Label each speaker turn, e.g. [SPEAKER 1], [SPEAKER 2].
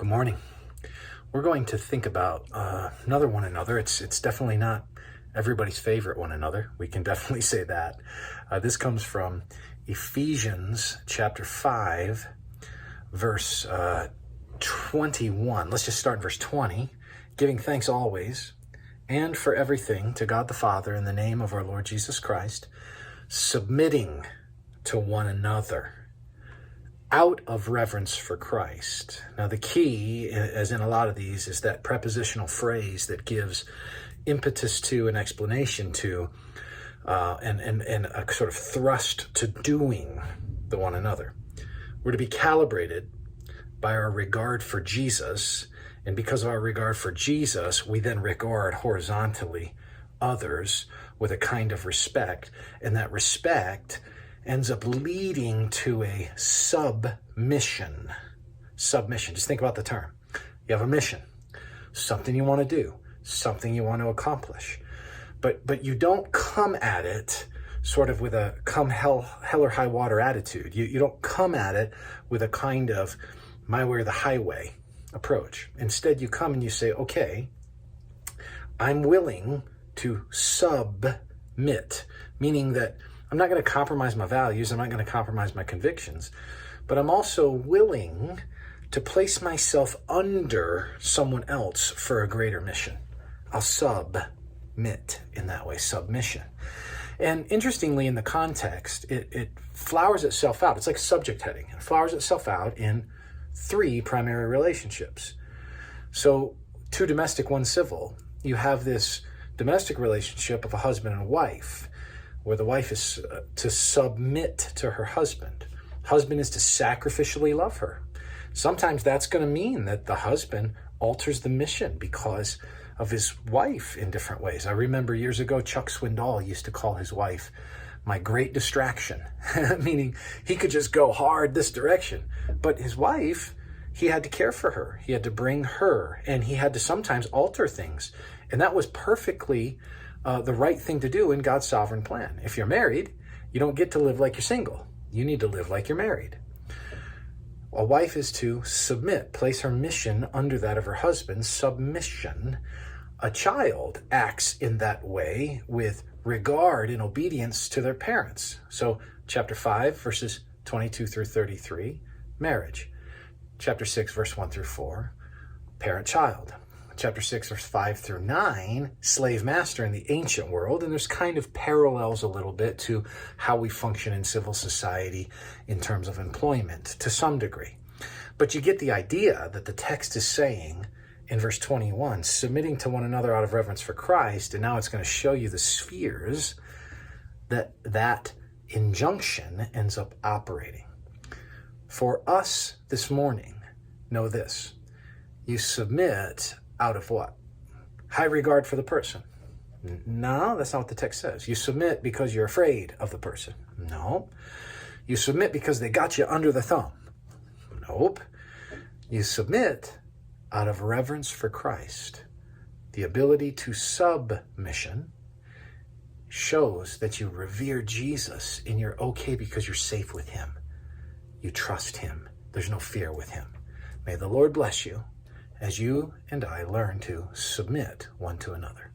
[SPEAKER 1] Good morning. We're going to think about another one another. It's definitely not everybody's favorite one another. We can definitely say that. This comes from Ephesians chapter 5, verse 21. Let's just start in verse 20. Giving thanks always and for everything to God the Father in the name of our Lord Jesus Christ, submitting to one another out of reverence for Christ. Now, the key, as in a lot of these, is that prepositional phrase that gives impetus to an explanation to and a sort of thrust to doing the one another. We're to be calibrated by our regard for Jesus, and because of our regard for Jesus, we then regard horizontally others with a kind of respect, and that respect ends up leading to a submission. Submission. Just think about the term. You have a mission, something you want to do, something you want to accomplish. But you don't come at it sort of with a come hell or high water attitude. You don't come at it with a kind of my way or the highway approach. Instead, you come and you say, okay, I'm willing to submit, meaning that I'm not going to compromise my values. I'm not going to compromise my convictions, but I'm also willing to place myself under someone else for a greater mission. I'll submit in that way, submission. And interestingly, in the context, it flowers itself out. It's like a subject heading. It flowers itself out in 3 primary relationships. So 2 domestic, 1 civil. You have this domestic relationship of a husband and a wife, where the wife is to submit to her husband. Husband is to sacrificially love her. Sometimes that's going to mean that the husband alters the mission because of his wife in different ways. I remember years ago, Chuck Swindoll used to call his wife my great distraction, meaning he could just go hard this direction. But his wife, he had to care for her. He had to bring her, and he had to sometimes alter things. And that was perfectly the right thing to do in God's sovereign plan. If you're married, you don't get to live like you're single. You need to live like you're married. A wife is to submit, place her mission under that of her husband, submission. A child acts in that way with regard and obedience to their parents. So chapter 5, verses 22 through 33, marriage. Chapter 6, verse 1 through 4, parent-child. Chapter 6, verse 5 through 9, slave-master in the ancient world. And there's kind of parallels a little bit to how we function in civil society in terms of employment to some degree. But you get the idea that the text is saying in verse 21, submitting to one another out of reverence for Christ. And now it's going to show you the spheres that injunction ends up operating. For us this morning, know this. You submit out of what? High regard for the person. No, that's not what the text says. You submit because you're afraid of the person. No. You submit because they got you under the thumb. Nope. You submit out of reverence for Christ. The ability to submission shows that you revere Jesus and you're okay because you're safe with him. You trust him. There's no fear with him. May the Lord bless you as you and I learn to submit one to another.